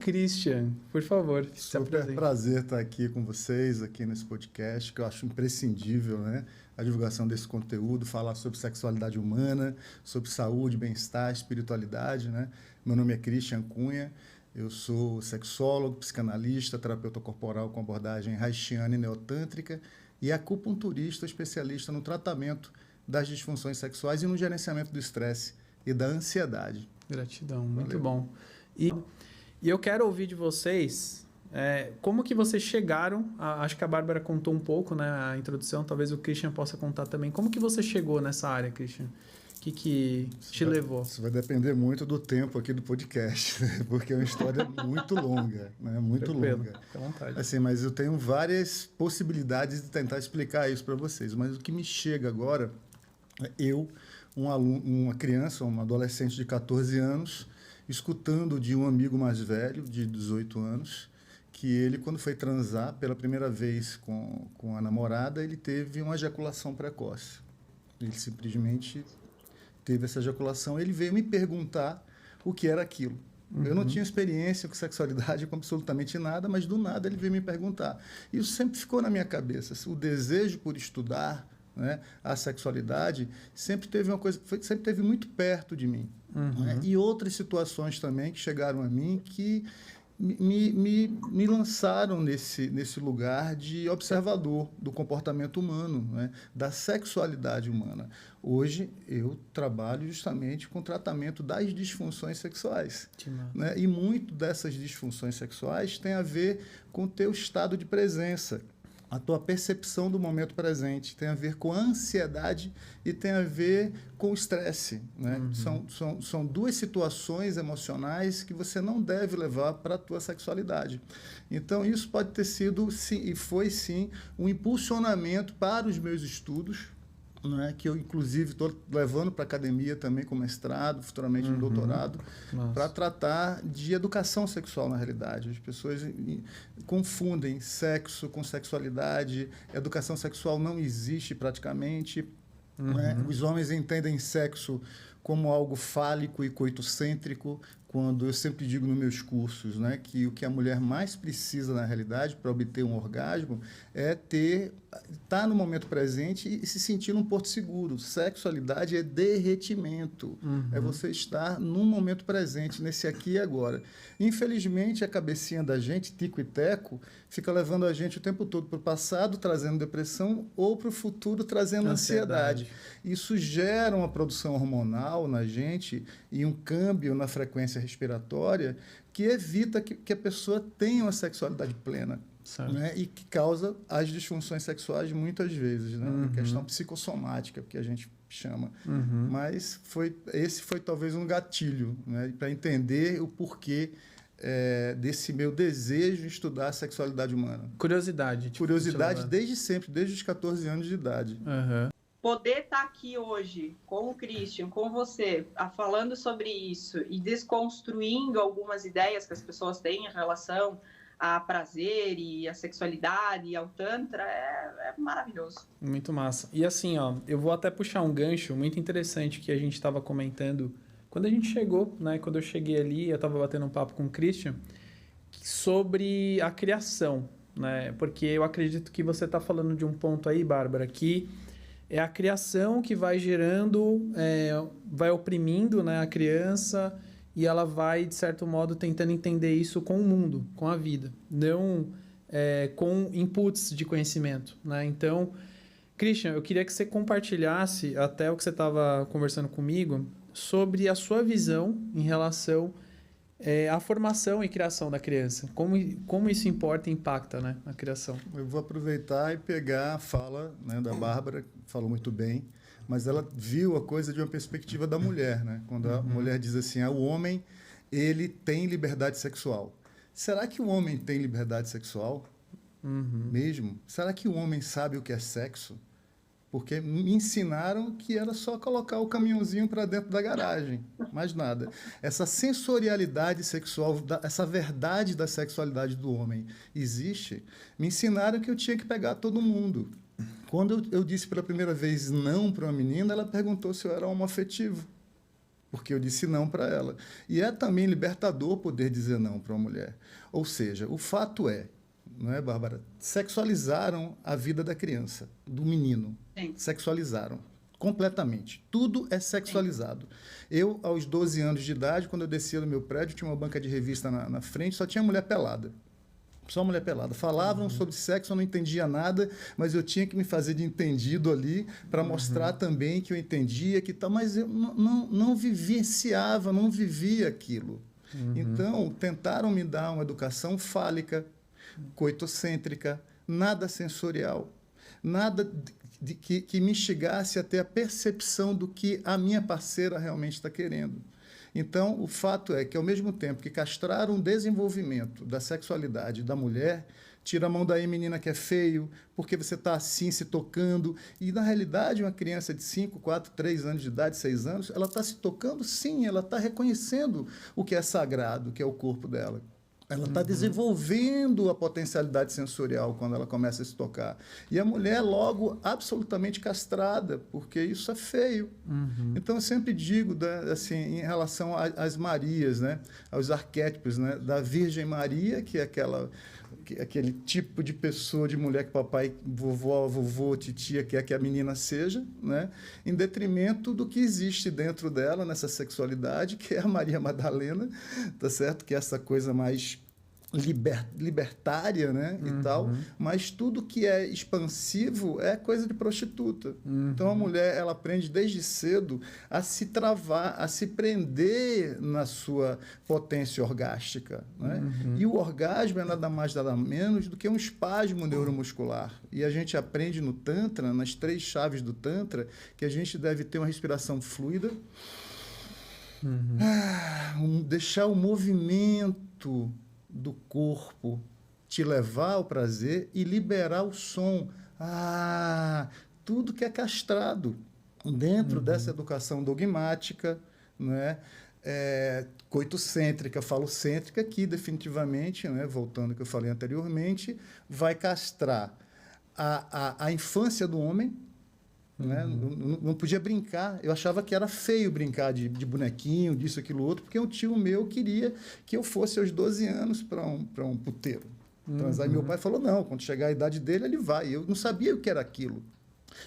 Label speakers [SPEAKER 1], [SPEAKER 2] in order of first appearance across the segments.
[SPEAKER 1] Christian, por favor, se
[SPEAKER 2] Super
[SPEAKER 1] apresente.
[SPEAKER 2] prazer estar aqui com vocês, aqui nesse podcast, que eu acho imprescindível, né? A divulgação desse conteúdo, falar sobre sexualidade humana, sobre saúde, bem-estar, espiritualidade, né? Meu nome é Christian Cunha, eu sou sexólogo, psicanalista, terapeuta corporal com abordagem haitiana e neotântrica e acupunturista especialista no tratamento das disfunções sexuais e no gerenciamento do estresse e da ansiedade.
[SPEAKER 1] Gratidão, muito
[SPEAKER 2] Valeu.
[SPEAKER 1] bom. E eu quero ouvir de vocês como que vocês chegaram, acho que a Bárbara contou um pouco, né, a introdução, talvez o Christian possa contar também. Como que você chegou nessa área, Christian? O que te levou?
[SPEAKER 2] Isso vai depender muito do tempo aqui do podcast, né? Porque é uma história muito longa, né? Muito longa.
[SPEAKER 1] Fica à vontade.
[SPEAKER 2] Assim, mas eu tenho várias possibilidades de tentar explicar isso para vocês. Mas o que me chega agora, uma criança, um adolescente de 14 anos, escutando de um amigo mais velho, de 18 anos, que ele, quando foi transar pela primeira vez com a namorada, ele teve uma ejaculação precoce. Ele simplesmente teve essa ejaculação. Ele veio me perguntar o que era aquilo. Eu não tinha experiência com sexualidade, com absolutamente nada, mas do nada ele veio me perguntar. Isso sempre ficou na minha cabeça. O desejo por estudar, né, a sexualidade sempre teve sempre teve muito perto de mim. Né? E outras situações também que chegaram a mim que me lançaram nesse lugar de observador do comportamento humano, né? Da sexualidade humana. Hoje eu trabalho justamente com o tratamento das disfunções sexuais. Né? E muito dessas disfunções sexuais tem a ver com o teu estado de presença. A tua percepção do momento presente tem a ver com a ansiedade e tem a ver com o estresse. Né? São duas situações emocionais que você não deve levar para a tua sexualidade. Então, isso pode ter sido, sim, e foi sim, um impulsionamento para os meus estudos, né, que eu, inclusive, estou levando para a academia também com mestrado, futuramente no doutorado, para tratar de educação sexual, na realidade. As pessoas confundem sexo com sexualidade, educação sexual não existe praticamente. Né? Os homens entendem sexo como algo fálico e coitocêntrico, quando eu sempre digo nos meus cursos, né, que o que a mulher mais precisa na realidade para obter um orgasmo é estar no momento presente e se sentir num porto seguro. Sexualidade é derretimento, é você estar no momento presente, nesse aqui e agora. Infelizmente, a cabecinha da gente, tico e teco, fica levando a gente o tempo todo para o passado, trazendo depressão, ou para o futuro, trazendo ansiedade. Isso gera uma produção hormonal na gente e um câmbio na frequência respiratória que evita que a pessoa tenha uma sexualidade plena. Né? E que causa as disfunções sexuais muitas vezes, né? Uma questão psicossomática, que a gente chama. Mas esse foi talvez um gatilho, né? Para entender o porquê desse meu desejo de estudar a sexualidade humana.
[SPEAKER 1] Curiosidade.
[SPEAKER 2] Curiosidade desde sempre, desde os 14 anos de idade.
[SPEAKER 3] Poder estar aqui hoje com o Christian, com você, falando sobre isso e desconstruindo algumas ideias que as pessoas têm em relação a prazer e a sexualidade e ao tantra é maravilhoso.
[SPEAKER 1] Muito massa. E assim, ó, eu vou até puxar um gancho muito interessante que a gente estava comentando quando a gente chegou, né? Quando eu cheguei ali, eu estava batendo um papo com o Christian sobre a criação, né? Porque eu acredito que você está falando de um ponto aí, Bárbara, que é a criação que vai gerando, vai oprimindo, né, a criança e ela vai, de certo modo, tentando entender isso com o mundo, com a vida, não com inputs de conhecimento. Né? Então, Christian, eu queria que você compartilhasse até o que você estava conversando comigo sobre a sua visão em relação à formação e criação da criança. Como isso importa e impacta, né, a criação?
[SPEAKER 2] Eu vou aproveitar e pegar a fala, né, da Bárbara, que falou muito bem, mas ela viu a coisa de uma perspectiva da mulher. Né? Quando a mulher diz assim, o homem ele tem liberdade sexual. Será que o homem tem liberdade sexual? Mesmo? Será que o homem sabe o que é sexo? Porque me ensinaram que era só colocar o caminhãozinho para dentro da garagem, mais nada. Essa sensorialidade sexual, essa verdade da sexualidade do homem existe. Me ensinaram que eu tinha que pegar todo mundo. Quando eu disse pela primeira vez não para uma menina, ela perguntou se eu era homoafetivo. porque eu disse não para ela. E é também libertador poder dizer não para uma mulher. Ou seja, o fato é, não é, Bárbara? Sexualizaram a vida da criança, do menino.
[SPEAKER 3] Sim.
[SPEAKER 2] Sexualizaram completamente. Tudo é sexualizado. Eu, aos 12 anos de idade, quando eu descia do meu prédio, tinha uma banca de revista na frente, só tinha mulher pelada. Só mulher pelada. Falavam sobre sexo, eu não entendia nada, mas eu tinha que me fazer de entendido ali para mostrar também que eu entendia, que tal, mas eu não vivenciava, não vivia aquilo. Então, tentaram me dar uma educação fálica, coitocêntrica, nada sensorial, nada que me instigasse a ter a percepção do que a minha parceira realmente está querendo. Então, o fato é que, ao mesmo tempo que castraram o desenvolvimento da sexualidade da mulher, tira a mão daí, menina, que é feio, porque você está assim, se tocando. E, na realidade, uma criança de 5, 4, 3 anos de idade, 6 anos, ela está se tocando, sim, ela está reconhecendo o que é sagrado, o que é o corpo dela. Ela está desenvolvendo a potencialidade sensorial quando ela começa a se tocar. E a mulher logo absolutamente castrada, porque isso é feio. Então, eu sempre digo, assim, em relação às Marias, né? Aos arquétipos, né? Da Virgem Maria, que é aquele tipo de pessoa, de mulher que papai, vovó, vovô, titia quer que a menina seja, né? Em detrimento do que existe dentro dela, nessa sexualidade, que é a Maria Madalena, tá certo? Que é essa coisa mais libertária, né? E tal, mas tudo que é expansivo é coisa de prostituta. Então, a mulher, ela aprende desde cedo a se travar, a se prender na sua potência orgástica, né? E o orgasmo é nada mais, nada menos do que um espasmo neuromuscular. E a gente aprende no Tantra, nas 3 chaves do Tantra, que a gente deve ter uma respiração fluida, deixar o movimento do corpo te levar ao prazer e liberar o som. Tudo que é castrado dentro dessa educação dogmática, né? Coitocêntrica, falocêntrica, que definitivamente, né, voltando ao que eu falei anteriormente, vai castrar a infância do homem, né? Não podia brincar. Eu achava que era feio brincar de bonequinho, disso, aquilo, outro, porque um tio meu queria que eu fosse aos 12 anos para um puteiro. Transar. E meu pai falou, não, quando chegar a idade dele, ele vai. Eu não sabia o que era aquilo.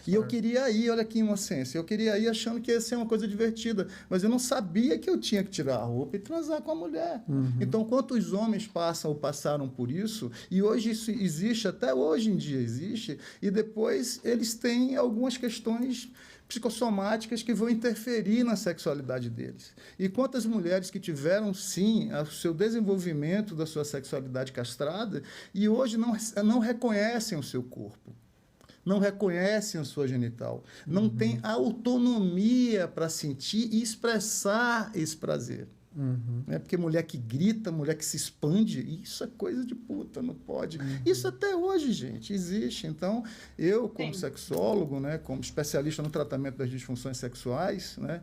[SPEAKER 2] E eu queria ir, olha que inocência, eu queria ir achando que ia ser uma coisa divertida, mas eu não sabia que eu tinha que tirar a roupa e transar com a mulher. Então, quantos homens passam ou passaram por isso, e hoje isso existe, até hoje em dia existe, e depois eles têm algumas questões psicossomáticas que vão interferir na sexualidade deles. E quantas mulheres que tiveram, sim, o seu desenvolvimento da sua sexualidade castrada e hoje não reconhecem o seu corpo, não reconhecem a sua genital, não têm autonomia para sentir e expressar esse prazer. É porque mulher que grita, mulher que se expande, isso é coisa de puta, não pode. Isso até hoje, gente, existe. Então, eu, como sexólogo, né, como especialista no tratamento das disfunções sexuais, né,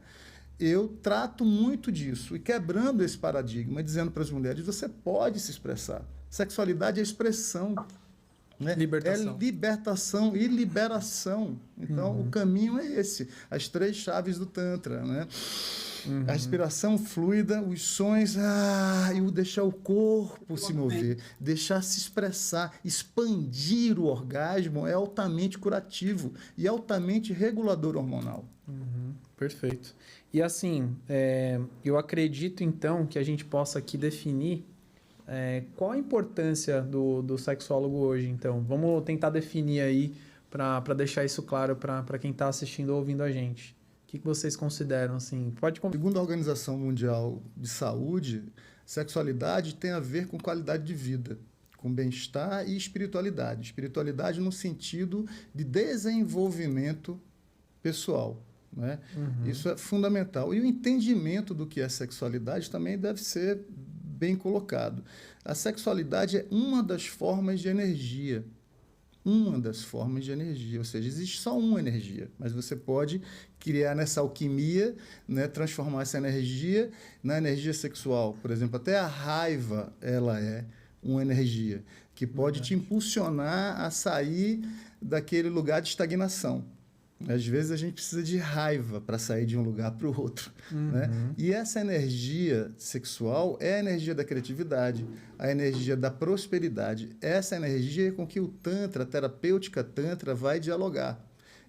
[SPEAKER 2] eu trato muito disso, e quebrando esse paradigma, dizendo para as mulheres, você pode se expressar. Sexualidade é expressão. Né?
[SPEAKER 1] Libertação.
[SPEAKER 2] É libertação e liberação. Então, o caminho é esse. As 3 chaves do Tantra. Né? A respiração fluida, os sons, e o deixar o corpo se mover, deixar se expressar, expandir o orgasmo é altamente curativo e altamente regulador hormonal.
[SPEAKER 1] Perfeito. E assim, eu acredito então que a gente possa aqui definir qual a importância do sexólogo hoje, então? Vamos tentar definir aí para deixar isso claro para quem está assistindo ou ouvindo a gente. O que vocês consideram, assim?
[SPEAKER 2] Segundo a Organização Mundial de Saúde, sexualidade tem a ver com qualidade de vida, com bem-estar e espiritualidade. Espiritualidade no sentido de desenvolvimento pessoal. Né? Isso é fundamental. E o entendimento do que é sexualidade também deve ser bem colocado. A sexualidade é uma das formas de energia. Uma das formas de energia. Ou seja, existe só uma energia, mas você pode criar nessa alquimia, né, transformar essa energia na energia sexual. Por exemplo, até a raiva, ela é uma energia que pode te impulsionar a sair daquele lugar de estagnação. Às vezes a gente precisa de raiva para sair de um lugar para o outro. Né? E essa energia sexual é a energia da criatividade, a energia da prosperidade. Essa energia com que o Tantra, a terapêutica Tantra, vai dialogar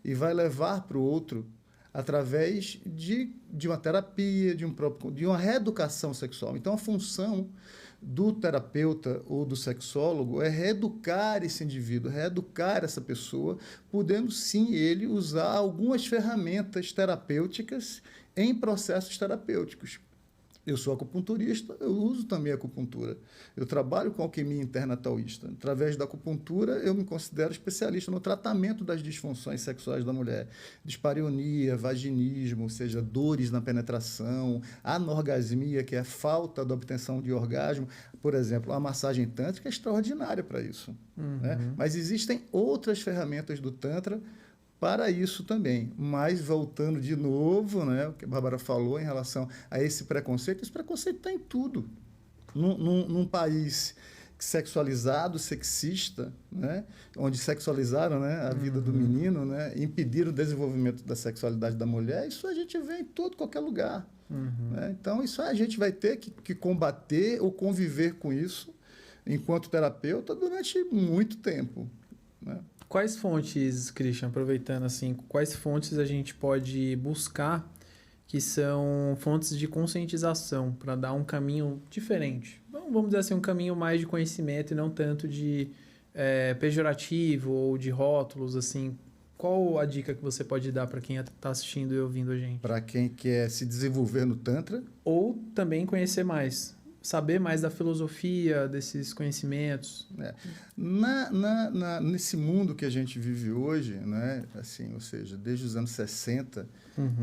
[SPEAKER 2] e vai levar para o outro através de uma terapia, de uma reeducação sexual. Então, a função do terapeuta ou do sexólogo é reeducar esse indivíduo, reeducar essa pessoa, podendo sim ele usar algumas ferramentas terapêuticas em processos terapêuticos. Eu sou acupunturista, eu uso também a acupuntura. Eu trabalho com alquimia interna taoísta. Através da acupuntura, eu me considero especialista no tratamento das disfunções sexuais da mulher. Dispareunia, vaginismo, ou seja, dores na penetração, anorgasmia, que é a falta da obtenção de orgasmo. Por exemplo, a massagem tântrica é extraordinária para isso. Né? Mas existem outras ferramentas do Tantra para isso também. Mas, voltando de novo, né, o que a Bárbara falou em relação a esse preconceito está em tudo. Num país sexualizado, sexista, né, onde sexualizaram, né, a vida do menino, né, impediram o desenvolvimento da sexualidade da mulher, isso a gente vê em qualquer lugar. Né? Então, isso a gente vai ter que combater ou conviver com isso, enquanto terapeuta, durante muito tempo. Né?
[SPEAKER 1] Quais fontes, Christian, aproveitando assim, quais fontes a gente pode buscar que são fontes de conscientização para dar um caminho diferente? Vamos dizer assim, um caminho mais de conhecimento e não tanto de pejorativo ou de rótulos, assim. Qual a dica que você pode dar para quem está assistindo e ouvindo a gente?
[SPEAKER 2] Para quem quer se desenvolver no Tantra.
[SPEAKER 1] Ou também conhecer mais. Saber mais da filosofia, desses conhecimentos.
[SPEAKER 2] Nesse mundo que a gente vive hoje, né, assim, ou seja, desde os anos 60,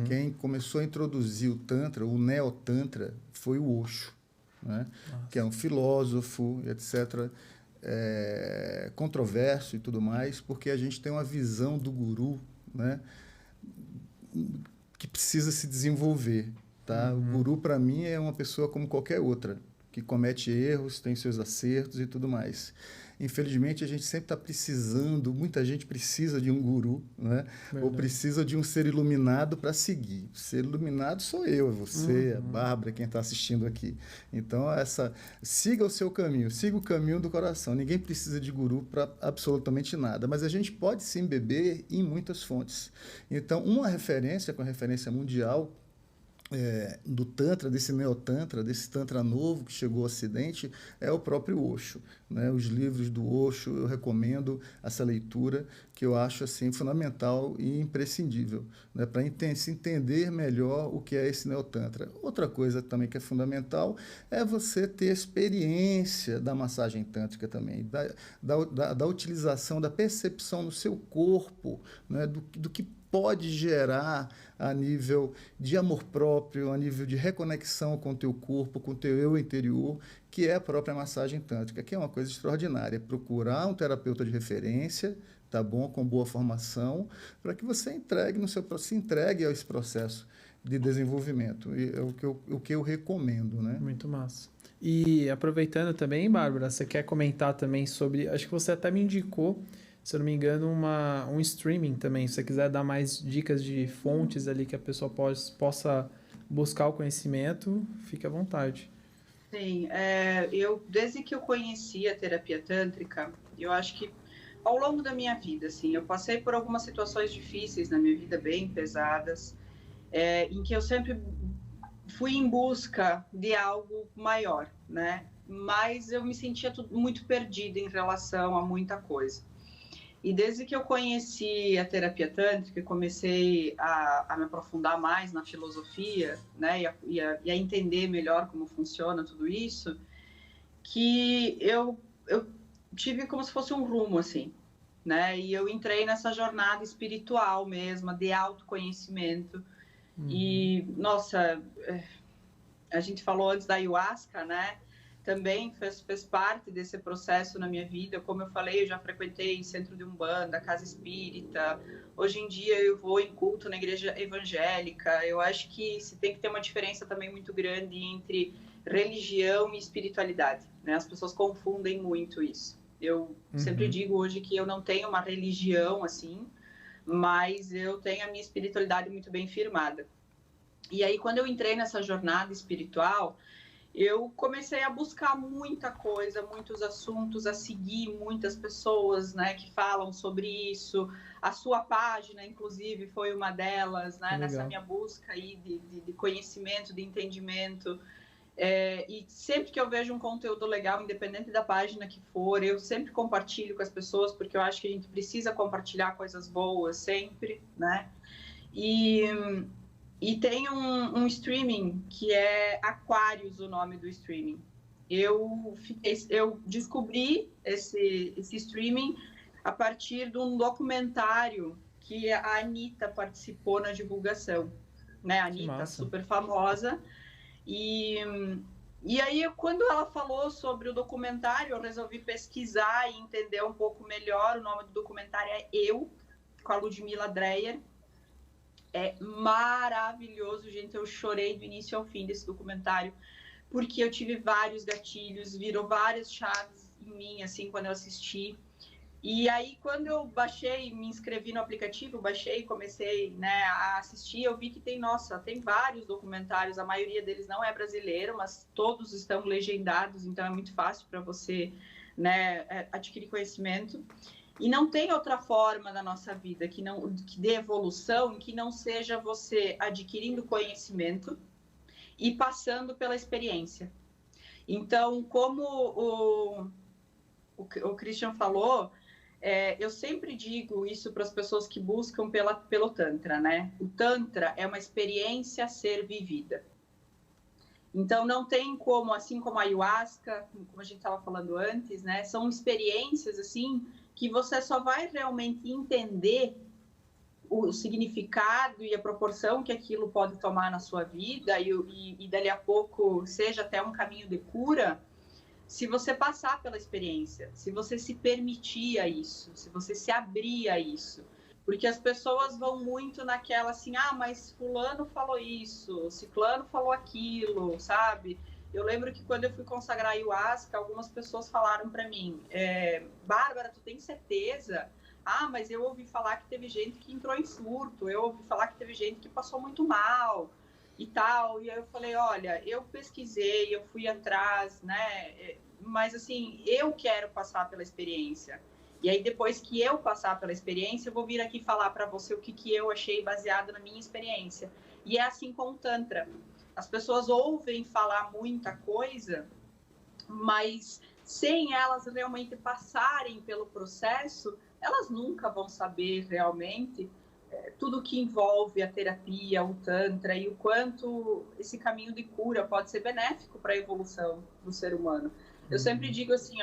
[SPEAKER 2] quem começou a introduzir o Tantra, o Neo-Tantra, foi o Osho, né, que é um filósofo, etc., controverso e tudo mais, porque a gente tem uma visão do guru, né, que precisa se desenvolver. Tá? O guru, para mim, é uma pessoa como qualquer outra, que comete erros, tem seus acertos e tudo mais. Infelizmente, a gente sempre está precisando, muita gente precisa de um guru, né? Ou precisa de um ser iluminado para seguir. O ser iluminado sou eu, é você, a Bárbara, quem está assistindo aqui. Então, siga o seu caminho, siga o caminho do coração. Ninguém precisa de guru para absolutamente nada, mas a gente pode se embeber em muitas fontes. Então, uma referência, com referência mundial, do Tantra, desse Neo-Tantra, desse Tantra novo que chegou ao Ocidente, é o próprio Osho. Né? Os livros do Osho, eu recomendo essa leitura, que eu acho assim, fundamental e imprescindível, né? Para se entender melhor o que é esse Neo-Tantra. Outra coisa também que é fundamental é você ter experiência da massagem tântrica também, da utilização, da percepção no seu corpo, né? do que pode gerar a nível de amor próprio, a nível de reconexão com o teu corpo, com o teu eu interior, que é a própria massagem tântrica, que é uma coisa extraordinária. Procurar um terapeuta de referência, tá bom, com boa formação, para que você se entregue a esse processo de desenvolvimento. E é o que eu recomendo, né?
[SPEAKER 1] Muito massa. E aproveitando também, Bárbara, você quer comentar também sobre, acho que você até me indicou, se eu não me engano, um streaming também. Se você quiser dar mais dicas de fontes ali que a pessoa possa buscar o conhecimento, fique à vontade.
[SPEAKER 3] Sim, desde que eu conheci a terapia tântrica, eu acho que ao longo da minha vida, assim, eu passei por algumas situações difíceis na minha vida, bem pesadas, em que eu sempre fui em busca de algo maior, né? Mas eu me sentia muito perdida em relação a muita coisa. E desde que eu conheci a terapia tântrica, comecei a me aprofundar mais na filosofia, né, e a entender melhor como funciona tudo isso, que eu tive como se fosse um rumo, assim, né, e eu entrei nessa jornada espiritual mesmo, de autoconhecimento. E, nossa, a gente falou antes da ayahuasca, né, também fez parte desse processo na minha vida. Como eu falei, eu já frequentei centro de Umbanda, casa espírita. Hoje em dia eu vou em culto na igreja evangélica. Eu acho que se tem que ter uma diferença também muito grande entre religião e espiritualidade, né? As pessoas confundem muito isso. Eu sempre digo hoje que eu não tenho uma religião assim, mas eu tenho a minha espiritualidade muito bem firmada. E aí, quando eu entrei nessa jornada espiritual, eu comecei a buscar muita coisa, muitos assuntos, a seguir muitas pessoas, né, que falam sobre isso. A sua página, inclusive, foi uma delas, né, nessa minha busca aí de conhecimento, de entendimento. E sempre que eu vejo um conteúdo legal, independente da página que for, eu sempre compartilho com as pessoas, porque eu acho que a gente precisa compartilhar coisas boas sempre, né? E tem um streaming que é Aquarius, o nome do streaming. Eu descobri esse streaming a partir de um documentário que a Anitta participou na divulgação, né? A Anitta, super famosa. E aí, quando ela falou sobre o documentário, eu resolvi pesquisar e entender um pouco melhor. O nome do documentário é Eu, com a Ludmila Dreyer. É maravilhoso, gente. Eu chorei do início ao fim desse documentário, porque eu tive vários gatilhos, virou várias chaves em mim, assim, quando eu assisti. E aí, quando eu baixei, me inscrevi no aplicativo, baixei, comecei, né, a assistir, eu vi que tem vários documentários, a maioria deles não é brasileiro, mas todos estão legendados, então é muito fácil para você, né, adquirir conhecimento. E não tem outra forma da nossa vida que dê evolução, que não seja você adquirindo conhecimento e passando pela experiência. Então, como o Christian falou, eu sempre digo isso para as pessoas que buscam pelo Tantra, né? O Tantra é uma experiência a ser vivida. Então, não tem como, assim como a Ayahuasca, como a gente estava falando antes, né? São experiências, assim, que você só vai realmente entender o significado e a proporção que aquilo pode tomar na sua vida e dali a pouco seja até um caminho de cura, se você passar pela experiência, se você se permitir a isso, se você se abrir a isso. Porque as pessoas vão muito naquela assim, mas fulano falou isso, ciclano falou aquilo, sabe? Eu lembro que quando eu fui consagrar a Ayahuasca, algumas pessoas falaram para mim, Bárbara, tu tem certeza? Mas eu ouvi falar que teve gente que entrou em surto, eu ouvi falar que teve gente que passou muito mal e tal. E aí eu falei, olha, eu pesquisei, eu fui atrás, né? Mas assim, eu quero passar pela experiência. E aí depois que eu passar pela experiência, eu vou vir aqui falar para você o que eu achei baseado na minha experiência. E é assim com o Tantra. As pessoas ouvem falar muita coisa, mas sem elas realmente passarem pelo processo, elas nunca vão saber realmente tudo que envolve a terapia, o Tantra e o quanto esse caminho de cura pode ser benéfico para a evolução do ser humano. Eu sempre digo assim,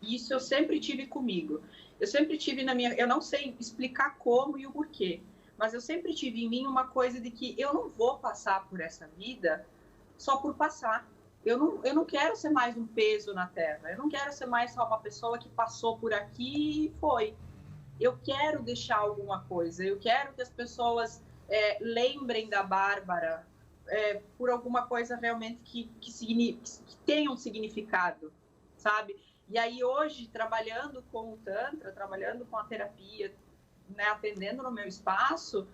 [SPEAKER 3] isso eu sempre tive comigo. Eu sempre tive eu não sei explicar como e o porquê, mas eu sempre tive em mim uma coisa de que eu não vou passar por essa vida só por passar. Eu não quero ser mais um peso na Terra. Eu não quero ser mais só uma pessoa que passou por aqui e foi. Eu quero deixar alguma coisa. Eu quero que as pessoas lembrem da Bárbara por alguma coisa realmente que tenha um significado, sabe? E aí hoje, trabalhando com o Tantra, trabalhando com a terapia, né, atendendo no meu espaço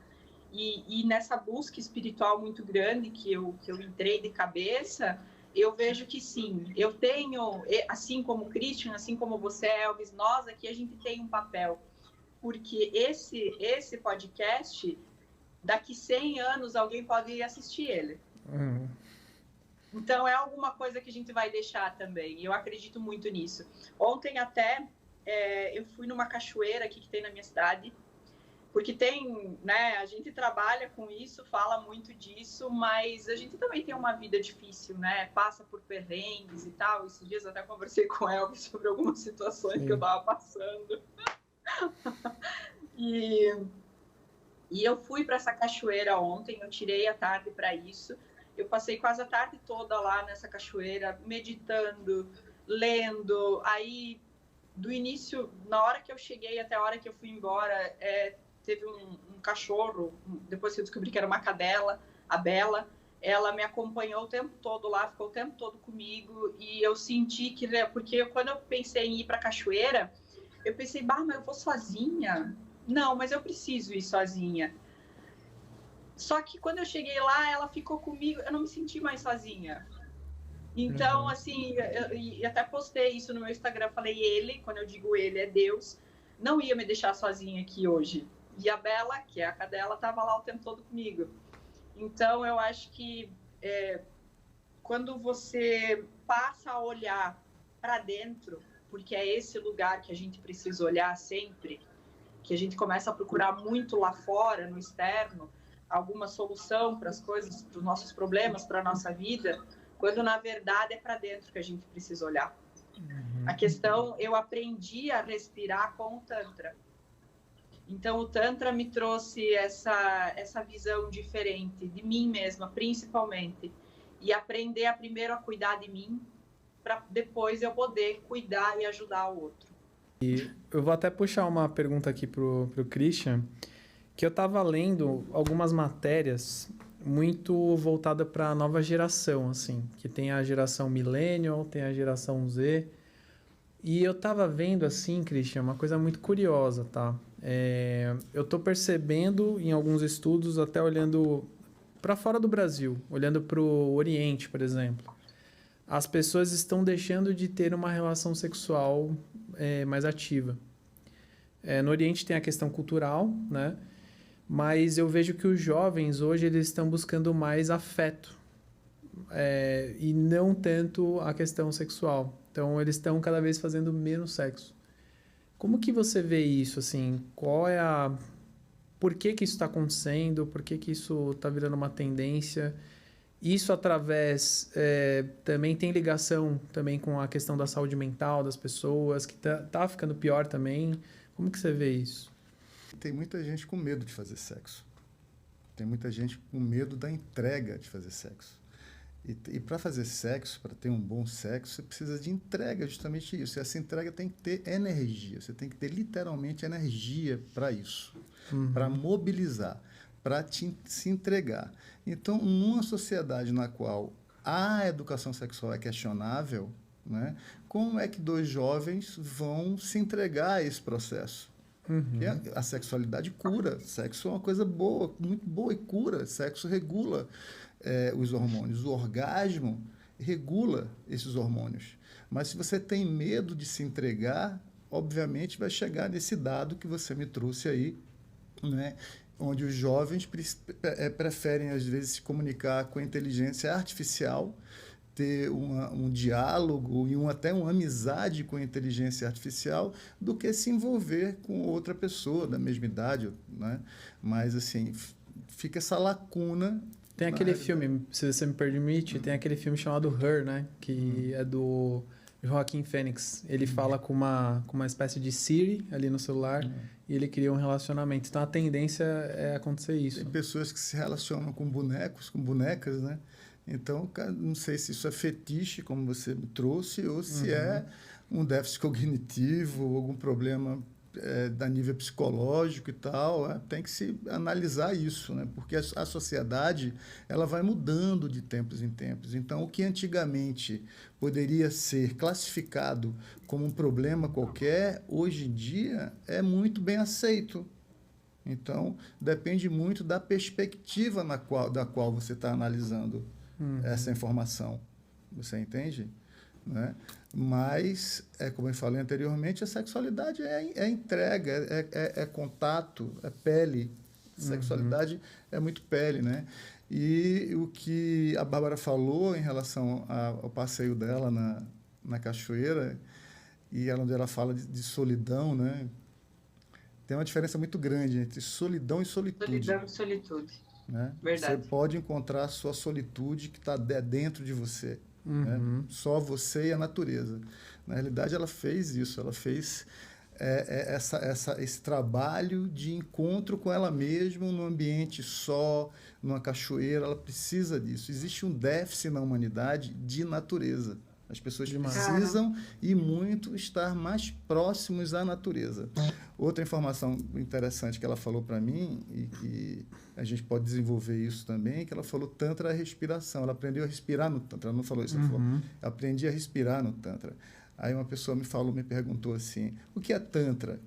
[SPEAKER 3] e nessa busca espiritual muito grande que eu entrei de cabeça, eu vejo que sim, eu tenho, assim como o Christian, assim como você, Elvis, nós aqui, a gente tem um papel, porque esse podcast, daqui 100 anos, alguém pode ir assistir ele. Então, é alguma coisa que a gente vai deixar também, e eu acredito muito nisso. Ontem até, eu fui numa cachoeira aqui que tem na minha cidade, porque tem, né, a gente trabalha com isso, fala muito disso, mas a gente também tem uma vida difícil, né, passa por perrengues e tal. Esses dias até conversei com o Elvis sobre algumas situações que eu tava passando. E eu fui para essa cachoeira ontem, eu tirei a tarde para isso. Eu passei quase a tarde toda lá nessa cachoeira, meditando, lendo. Aí, do início, na hora que eu cheguei até a hora que eu fui embora, teve um cachorro, depois que eu descobri que era uma cadela, a Bela, ela me acompanhou o tempo todo lá, ficou o tempo todo comigo, e eu senti porque quando eu pensei em ir para a cachoeira, eu pensei, mas eu vou sozinha? não, mas eu preciso ir sozinha. Só que quando eu cheguei lá, ela ficou comigo, eu não me senti mais sozinha. Então, assim, eu até postei isso no meu Instagram, falei, ele, quando eu digo ele, é Deus, não ia me deixar sozinha aqui hoje. E a Bela, que é a cadela, estava lá o tempo todo comigo. Então, eu acho que quando você passa a olhar para dentro, porque é esse lugar que a gente precisa olhar sempre, que a gente começa a procurar muito lá fora, no externo, alguma solução para as coisas, para os nossos problemas, para a nossa vida, quando na verdade é para dentro que a gente precisa olhar. A questão, eu aprendi a respirar com o Tantra. Então, o Tantra me trouxe essa visão diferente de mim mesma, principalmente. E aprender a primeiro a cuidar de mim, para depois eu poder cuidar e ajudar o outro.
[SPEAKER 1] E eu vou até puxar uma pergunta aqui pro Christian, que eu estava lendo algumas matérias muito voltada para a nova geração, assim, que tem a geração Millennial, tem a geração Z. E eu estava vendo, assim, Christian, uma coisa muito curiosa, tá? Eu estou percebendo em alguns estudos, até olhando para fora do Brasil, olhando para o Oriente, por exemplo, as pessoas estão deixando de ter uma relação sexual mais ativa. No Oriente tem a questão cultural, né? Mas eu vejo que os jovens hoje eles estão buscando mais afeto e não tanto a questão sexual. Então eles estão cada vez fazendo menos sexo. Como que você vê isso, assim? Por que isso está acontecendo? Por que isso está virando uma tendência? Isso através... também tem ligação também com a questão da saúde mental das pessoas, que tá ficando pior também. Como que você vê isso?
[SPEAKER 2] Tem muita gente com medo de fazer sexo. Tem muita gente com medo da entrega de fazer sexo. E para fazer sexo, para ter um bom sexo, você precisa de entrega, justamente isso. E essa entrega tem que ter energia. Você tem que ter literalmente energia para isso, para mobilizar, para se entregar. Então, numa sociedade na qual a educação sexual é questionável, né, como é que dois jovens vão se entregar a esse processo? Porque a sexualidade cura. Sexo é uma coisa boa, muito boa e cura. Sexo regula os hormônios. O orgasmo regula esses hormônios. Mas se você tem medo de se entregar, obviamente vai chegar nesse dado que você me trouxe aí, né? Onde os jovens preferem, às vezes, se comunicar com a inteligência artificial, ter um diálogo e até uma amizade com a inteligência artificial, do que se envolver com outra pessoa da mesma idade, né? Mas, assim, fica essa lacuna.
[SPEAKER 1] Tem aquele filme, se você me permite, tem aquele filme chamado Her, né? Que é do Joaquin Phoenix. Ele fala com uma espécie de Siri ali no celular e ele cria um relacionamento. Então, a tendência é acontecer isso.
[SPEAKER 2] Tem pessoas que se relacionam com bonecos, com bonecas, né? Então, não sei se isso é fetiche, como você me trouxe, ou se é um déficit cognitivo, algum problema da nível psicológico e tal. Tem que se analisar isso, né? Porque a sociedade ela vai mudando de tempos em tempos. Então, o que antigamente poderia ser classificado como um problema qualquer, hoje em dia é muito bem aceito. Então, depende muito da perspectiva da qual você está analisando essa informação. Você entende? Né? Mas, como eu falei anteriormente, a sexualidade é entrega, é contato, é pele. Sexualidade é muito pele, né? E o que a Bárbara falou em relação ao passeio dela na cachoeira, e onde ela fala de solidão, né? Tem uma diferença muito grande entre solidão e solitude.
[SPEAKER 3] Solidão e solitude.
[SPEAKER 2] Né?
[SPEAKER 3] Verdade.
[SPEAKER 2] Você pode encontrar a sua solitude que está dentro de você. Né? Só você e a natureza. Na realidade, ela fez isso. Ela fez esse trabalho de encontro com ela mesma num ambiente só, numa cachoeira. Ela precisa disso. Existe um déficit na humanidade de natureza. As pessoas precisam e muito estar mais próximos à natureza. Outra informação interessante que ela falou para mim, e que a gente pode desenvolver isso também, que ela falou Tantra é respiração. Ela aprendeu a respirar no Tantra. Ela não falou isso, ela falou, aprendi a respirar no Tantra. Aí uma pessoa me perguntou assim, o que é Tantra?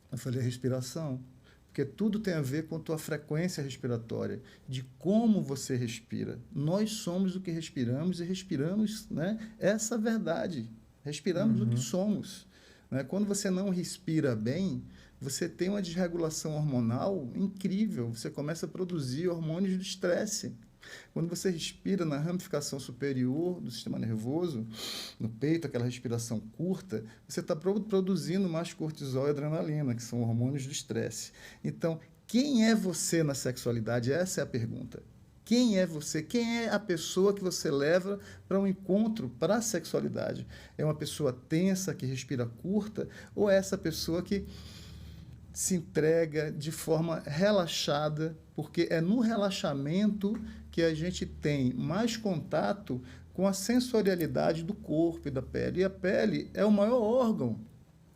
[SPEAKER 2] Eu falei, respiração. porque tudo tem a ver com a tua frequência respiratória, de como você respira. Nós somos o que respiramos e respiramos, né, essa verdade. Respiramos o que somos. Né? Quando você não respira bem, você tem uma desregulação hormonal incrível. Você começa a produzir hormônios do estresse. Quando você respira na ramificação superior do sistema nervoso, no peito, aquela respiração curta, você está produzindo mais cortisol e adrenalina, que são hormônios do estresse. Então, quem é você na sexualidade? Essa é a pergunta. Quem é você? Quem é a pessoa que você leva para um encontro, para a sexualidade? É uma pessoa tensa, que respira curta, ou é essa pessoa que se entrega de forma relaxada, porque é no relaxamento que a gente tem mais contato com a sensorialidade do corpo e da pele. E a pele é o maior órgão,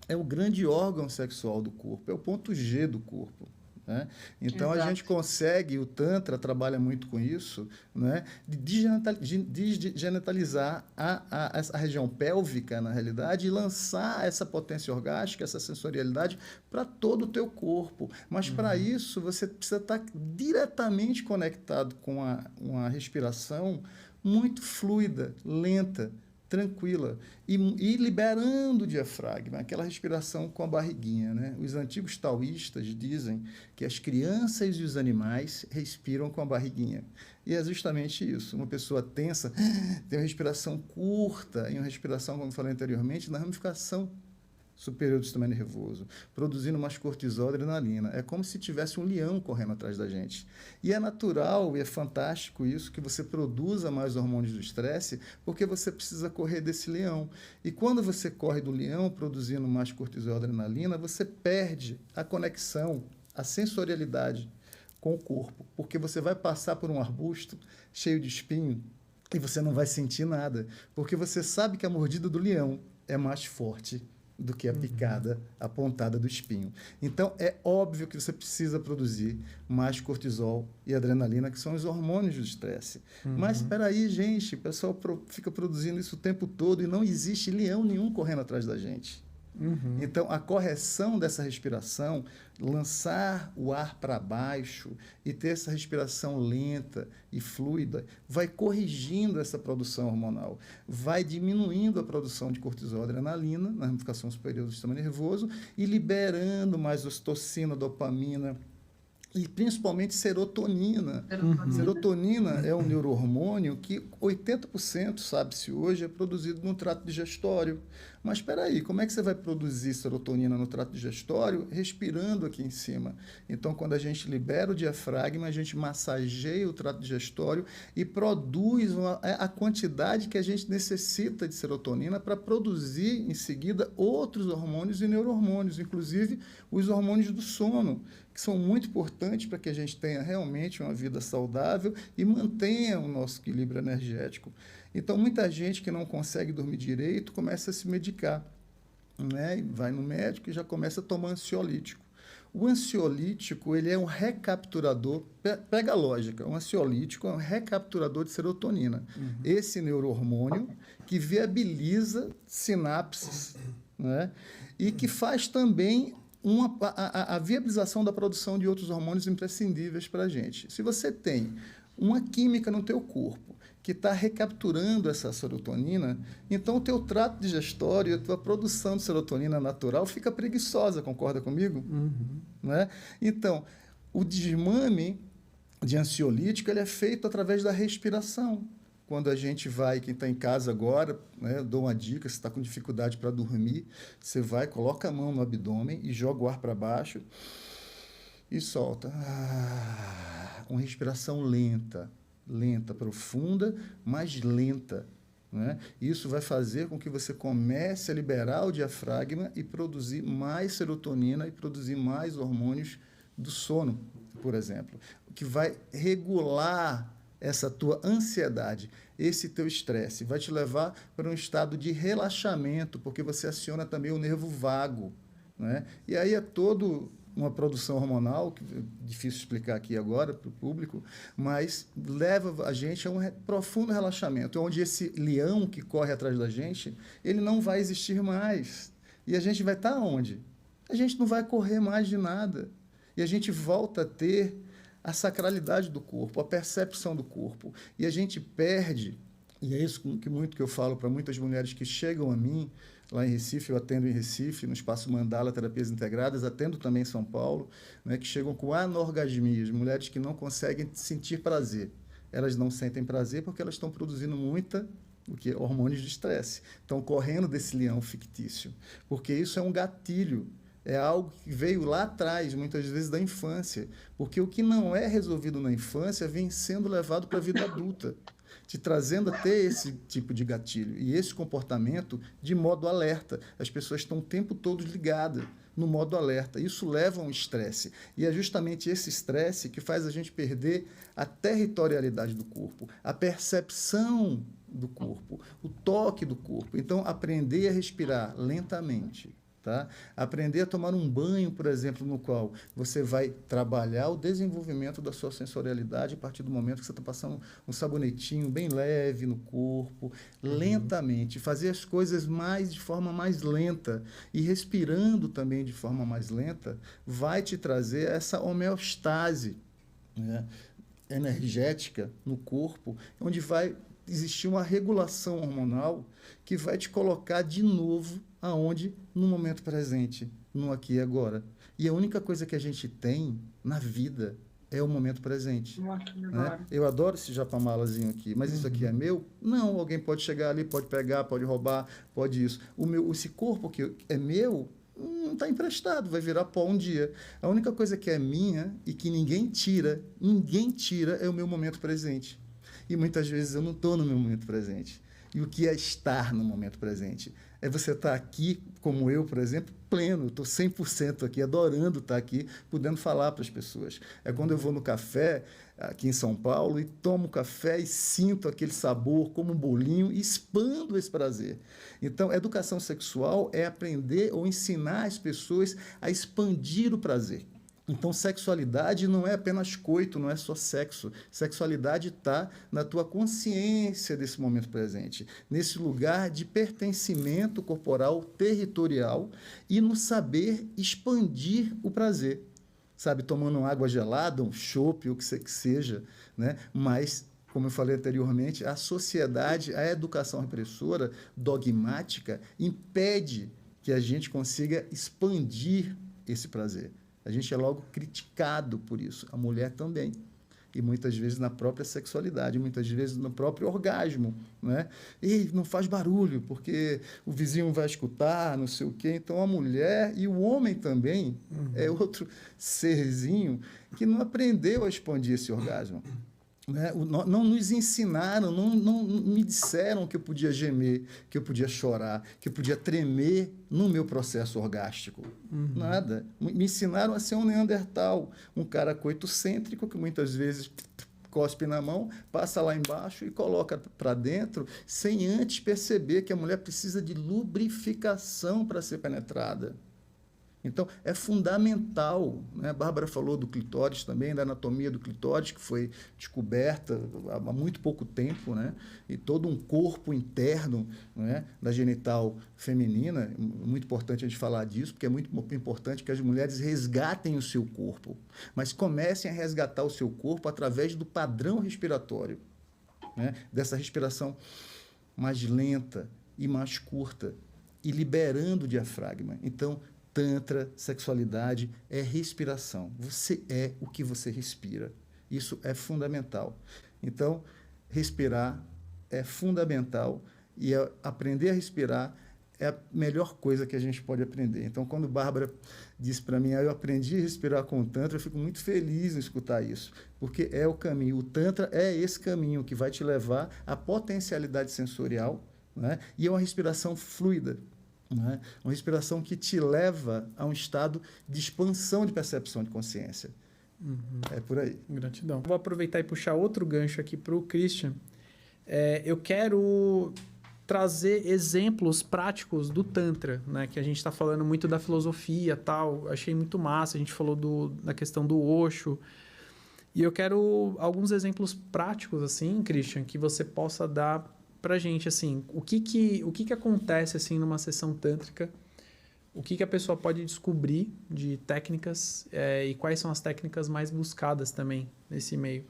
[SPEAKER 2] é o grande órgão sexual do corpo, é o ponto G do corpo. Né? Então, a gente consegue, o Tantra trabalha muito com isso, né? De genitalizar a região pélvica, na realidade, e lançar essa potência orgástica, essa sensorialidade para todo o teu corpo. Mas, para isso, você precisa estar diretamente conectado com uma respiração muito fluida, lenta, tranquila, e liberando o diafragma, aquela respiração com a barriguinha. Né? Os antigos taoístas dizem que as crianças e os animais respiram com a barriguinha. E é justamente isso. Uma pessoa tensa tem uma respiração curta, e uma respiração, como eu falei anteriormente, na ramificação superior do sistema nervoso, produzindo mais cortisol e adrenalina. É como se tivesse um leão correndo atrás da gente. E é natural e é fantástico isso, que você produza mais hormônios do estresse, porque você precisa correr desse leão. E quando você corre do leão, produzindo mais cortisol e adrenalina, você perde a conexão, a sensorialidade com o corpo, porque você vai passar por um arbusto cheio de espinho e você não vai sentir nada, porque você sabe que a mordida do leão é mais forte do que a picada, a pontada do espinho. Então, é óbvio que você precisa produzir mais cortisol e adrenalina, que são os hormônios do estresse. Mas, espera aí, gente, o pessoal fica produzindo isso o tempo todo e não existe leão nenhum correndo atrás da gente. Então, a correção dessa respiração, lançar o ar para baixo e ter essa respiração lenta e fluida, vai corrigindo essa produção hormonal, vai diminuindo a produção de cortisol e adrenalina na ramificação superior do sistema nervoso e liberando mais ocitocina, dopamina, e principalmente serotonina. Serotonina é um neurohormônio que 80%, sabe-se hoje, é produzido no trato digestório. Mas espera aí, como é que você vai produzir serotonina no trato digestório? Respirando aqui em cima. Então, quando a gente libera o diafragma, a gente massageia o trato digestório e produz a quantidade que a gente necessita de serotonina para produzir, em seguida, outros hormônios e neurohormônios, inclusive os hormônios do sono, que são muito importantes para que a gente tenha realmente uma vida saudável e mantenha o nosso equilíbrio energético. Então, muita gente que não consegue dormir direito começa a se medicar, né? E vai no médico e já começa a tomar ansiolítico. O ansiolítico, ele é um recapturador, pega a lógica, o ansiolítico é um recapturador de serotonina. Esse neurohormônio que viabiliza sinapses, né? E que faz também a viabilização da produção de outros hormônios imprescindíveis para a gente. Se você tem uma química no teu corpo que está recapturando essa serotonina, então o teu trato digestório, a tua produção de serotonina natural fica preguiçosa, concorda comigo? Né? Então, o desmame de ansiolítico ele é feito através da respiração. Quando a gente vai, quem está em casa agora, né, eu dou uma dica, se está com dificuldade para dormir, você vai, coloca a mão no abdômen e joga o ar para baixo e solta. Uma respiração lenta, profunda, mas lenta. Né? Isso vai fazer com que você comece a liberar o diafragma e produzir mais serotonina e produzir mais hormônios do sono, por exemplo, o que vai regular essa tua ansiedade, esse teu estresse, vai te levar para um estado de relaxamento, porque você aciona também o nervo vago, né? E aí é todo uma produção hormonal, que é difícil explicar aqui agora para o público, mas leva a gente a um profundo relaxamento, onde esse leão que corre atrás da gente, ele não vai existir mais. E a gente vai estar onde? A gente não vai correr mais de nada. E a gente volta a ter a sacralidade do corpo, a percepção do corpo. E a gente perde, e é isso que eu falo para muitas mulheres que chegam a mim, lá em Recife, eu atendo em Recife, no Espaço Mandala Terapias Integradas, atendo também em São Paulo, né, que chegam com anorgasmias, mulheres que não conseguem sentir prazer. Elas não sentem prazer porque elas estão produzindo hormônios de estresse. Estão correndo desse leão fictício, porque isso é um gatilho. É algo que veio lá atrás, muitas vezes da infância, porque o que não é resolvido na infância vem sendo levado para a vida adulta, te trazendo a ter esse tipo de gatilho e esse comportamento de modo alerta. As pessoas estão o tempo todo ligadas no modo alerta. Isso leva a um estresse. E é justamente esse estresse que faz a gente perder a territorialidade do corpo, a percepção do corpo, o toque do corpo. Então, aprender a respirar lentamente. Tá? Aprender a tomar um banho, por exemplo, no qual você vai trabalhar o desenvolvimento da sua sensorialidade a partir do momento que você está passando um sabonetinho bem leve no corpo, lentamente, fazer as coisas de forma mais lenta e respirando também de forma mais lenta, vai te trazer essa homeostase, né, energética no corpo, onde vai existir uma regulação hormonal que vai te colocar de novo aonde? No momento presente, no aqui e agora. E a única coisa que a gente tem na vida é o momento presente. Né? Eu adoro esse japamalazinho aqui, mas isso aqui é meu? Não, alguém pode chegar ali, pode pegar, pode roubar, pode isso. Esse corpo que é meu não está emprestado, vai virar pó um dia. A única coisa que é minha e que ninguém tira é o meu momento presente. E muitas vezes eu não estou no meu momento presente. E o que é estar no momento presente? É você estar aqui, como eu, por exemplo, pleno, estou 100% aqui, adorando estar aqui, podendo falar para as pessoas. É quando eu vou no café, aqui em São Paulo, e tomo café e sinto aquele sabor como um bolinho e expando esse prazer. Então, educação sexual é aprender ou ensinar as pessoas a expandir o prazer. Então, sexualidade não é apenas coito, não é só sexo. Sexualidade está na tua consciência desse momento presente, nesse lugar de pertencimento corporal, territorial e no saber expandir o prazer. Sabe, tomando água gelada, um chopp, o que seja, né? Mas, como eu falei anteriormente, a sociedade, a educação repressora, dogmática, impede que a gente consiga expandir esse prazer. A gente é logo criticado por isso, a mulher também. E muitas vezes na própria sexualidade, muitas vezes no próprio orgasmo. Né? E não faz barulho, porque o vizinho vai escutar, não sei o quê. Então, a mulher e o homem também é outro serzinho que não aprendeu a expandir esse orgasmo. Né? Não nos ensinaram, não me disseram que eu podia gemer, que eu podia chorar, que eu podia tremer no meu processo orgástico. Nada. Me ensinaram a ser um neandertal, um cara coitocêntrico que muitas vezes cospe na mão, passa lá embaixo e coloca para dentro, sem antes perceber que a mulher precisa de lubrificação para ser penetrada. Então, é fundamental, né? A Bárbara falou do clitóris também, da anatomia do clitóris, que foi descoberta há muito pouco tempo, né? E todo um corpo interno, né, da genital feminina. Muito importante a gente falar disso, porque é muito importante que as mulheres resgatem o seu corpo, mas comecem a resgatar o seu corpo através do padrão respiratório, né? Dessa respiração mais lenta e mais curta, e liberando o diafragma. Então, Tantra, sexualidade, é respiração. Você é o que você respira. Isso é fundamental. Então, respirar é fundamental e aprender a respirar é a melhor coisa que a gente pode aprender. Então, quando Bárbara disse para mim, eu aprendi a respirar com o Tantra, eu fico muito feliz em escutar isso, porque é o caminho. O Tantra é esse caminho que vai te levar à potencialidade sensorial, né? E é uma respiração fluida. Né? Uma respiração que te leva a um estado de expansão de percepção de consciência. É por aí.
[SPEAKER 1] Gratidão. Vou aproveitar e puxar outro gancho aqui para o Christian. Eu quero trazer exemplos práticos do Tantra, né? Que a gente está falando muito da filosofia e tal. Achei muito massa. A gente falou da questão do Osho. E eu quero alguns exemplos práticos, assim, Christian, que você possa dar pra gente, assim, o que acontece, assim, numa sessão tântrica o que a pessoa pode descobrir de técnicas e quais são as técnicas mais buscadas também nesse meio.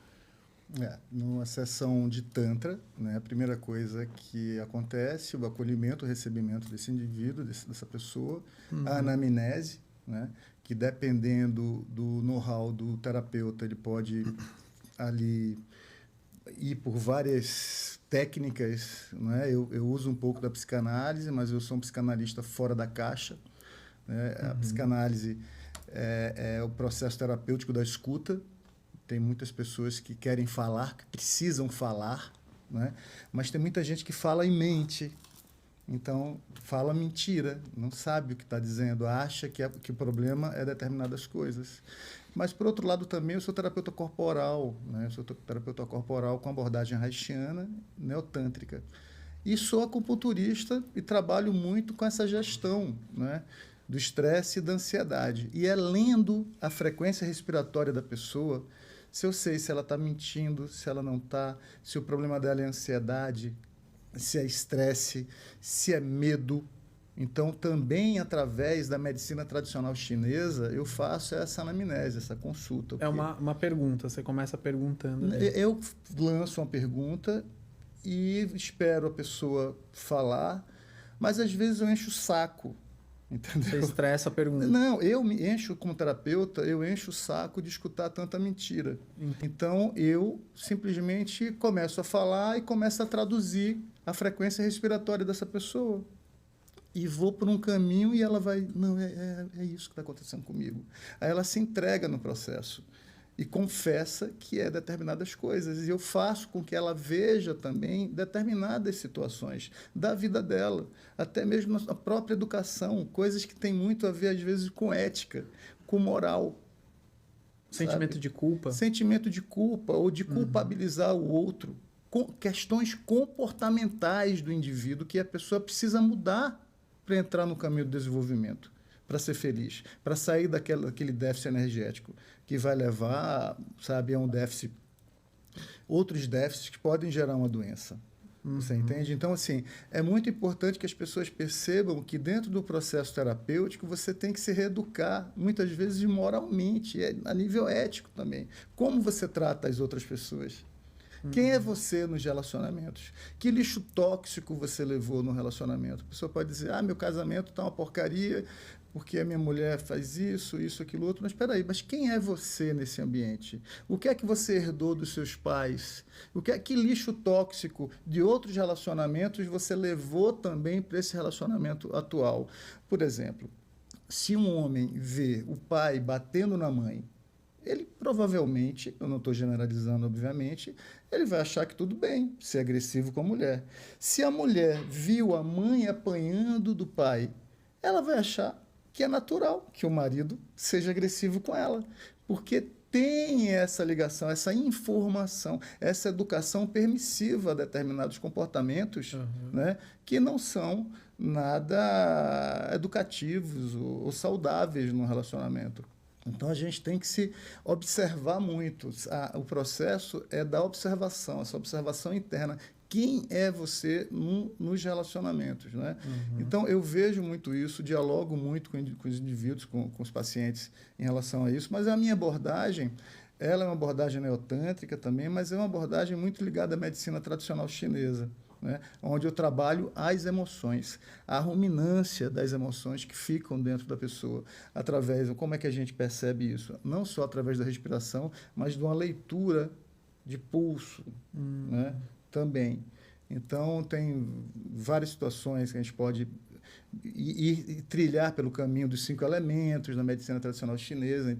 [SPEAKER 2] Numa sessão de Tantra, né, a primeira coisa que acontece, o acolhimento, o recebimento desse indivíduo, dessa pessoa, a anamnese, né, que dependendo do know-how do terapeuta, ele pode ali ir por várias técnicas, né? Eu uso um pouco da psicanálise, mas eu sou um psicanalista fora da caixa, né? A psicanálise é o processo terapêutico da escuta. Tem muitas pessoas que querem falar, que precisam falar, né? Mas tem muita gente que fala e mente. Então, fala mentira, não sabe o que está dizendo, acha que o problema é determinadas coisas. Mas, por outro lado, também eu sou terapeuta corporal, né? Eu sou terapeuta corporal com abordagem haitiana, neotântrica. E sou acupunturista e trabalho muito com essa gestão, né, do estresse e da ansiedade. E é lendo a frequência respiratória da pessoa, se eu sei se ela está mentindo, se ela não está, se o problema dela é ansiedade, se é estresse, se é medo. Então, também através da medicina tradicional chinesa, eu faço essa anamnese, essa consulta.
[SPEAKER 1] É uma pergunta, você começa perguntando. Né?
[SPEAKER 2] Eu lanço uma pergunta e espero a pessoa falar, mas às vezes eu encho o saco. Entendeu?
[SPEAKER 1] Você estressa a pergunta.
[SPEAKER 2] Não, eu me encho como terapeuta, eu encho o saco de escutar tanta mentira. Então, eu simplesmente começo a falar e começo a traduzir a frequência respiratória dessa pessoa. E vou por um caminho e ela vai, não, é isso que está acontecendo comigo. Aí ela se entrega no processo e confessa que é determinadas coisas. E eu faço com que ela veja também determinadas situações da vida dela, até mesmo na própria educação, coisas que têm muito a ver, às vezes, com ética, com moral.
[SPEAKER 1] Sentimento de culpa.
[SPEAKER 2] Sentimento de culpa ou de culpabilizar o outro. Com questões comportamentais do indivíduo que a pessoa precisa mudar para entrar no caminho do desenvolvimento, para ser feliz, para sair daquele déficit energético que vai levar, sabe, a um déficit, outros déficits que podem gerar uma doença. Você entende? Então, assim, é muito importante que as pessoas percebam que dentro do processo terapêutico você tem que se reeducar, muitas vezes moralmente, a nível ético também. Como você trata as outras pessoas? Quem é você nos relacionamentos? Que lixo tóxico você levou no relacionamento? A pessoa pode dizer, meu casamento está uma porcaria porque a minha mulher faz isso, aquilo, outro. Mas espera aí, mas quem é você nesse ambiente? O que é que você herdou dos seus pais? Que lixo tóxico de outros relacionamentos você levou também para esse relacionamento atual? Por exemplo, se um homem vê o pai batendo na mãe, ele provavelmente, eu não estou generalizando, obviamente, ele vai achar que tudo bem ser agressivo com a mulher. Se a mulher viu a mãe apanhando do pai, ela vai achar que é natural que o marido seja agressivo com ela, porque tem essa ligação, essa informação, essa educação permissiva a determinados comportamentos, né, que não são nada educativos ou saudáveis no relacionamento. Então, a gente tem que se observar muito. O processo é da observação, essa observação interna. Quem é você nos relacionamentos, né? Então, eu vejo muito isso, dialogo muito com os indivíduos, com os pacientes em relação a isso, mas a minha abordagem, ela é uma abordagem neotântrica também, mas é uma abordagem muito ligada à medicina tradicional chinesa, né? Onde eu trabalho as emoções, a ruminância das emoções que ficam dentro da pessoa, através, como é que a gente percebe isso? Não só através da respiração, mas de uma leitura de pulso, né? Também. Então, tem várias situações que a gente pode ir trilhar pelo caminho dos 5 elementos na medicina tradicional chinesa.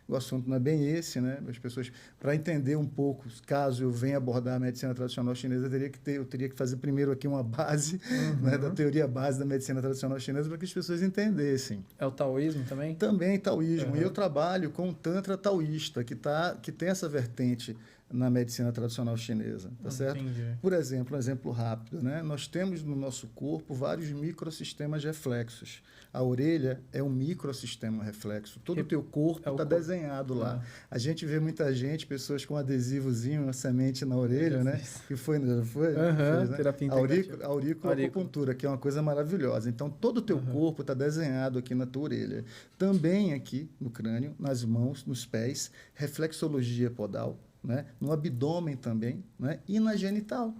[SPEAKER 2] O assunto não é bem esse, né? As pessoas, para entender um pouco, caso eu venha abordar a medicina tradicional chinesa, eu teria que fazer primeiro aqui uma base, né, da teoria base da medicina tradicional chinesa para que as pessoas entendessem.
[SPEAKER 1] É o taoísmo também?
[SPEAKER 2] Também taoísmo. E eu trabalho com o Tantra taoísta, que tem essa vertente na medicina tradicional chinesa, tá certo?
[SPEAKER 1] Entendi.
[SPEAKER 2] Por exemplo, um exemplo rápido, né? Nós temos no nosso corpo vários microsistemas reflexos. A orelha é um microsistema reflexo. Todo o teu corpo está desenhado lá. A gente vê muita gente, pessoas com adesivozinho, uma semente na orelha, né? Que foi, já foi?
[SPEAKER 1] Aham,
[SPEAKER 2] né?
[SPEAKER 1] terapia
[SPEAKER 2] A auriculoacupuntura, que é uma coisa maravilhosa. Então, todo o teu corpo está desenhado aqui na tua orelha. Também aqui no crânio, nas mãos, nos pés, reflexologia podal, né? No abdômen também, né? E na genital.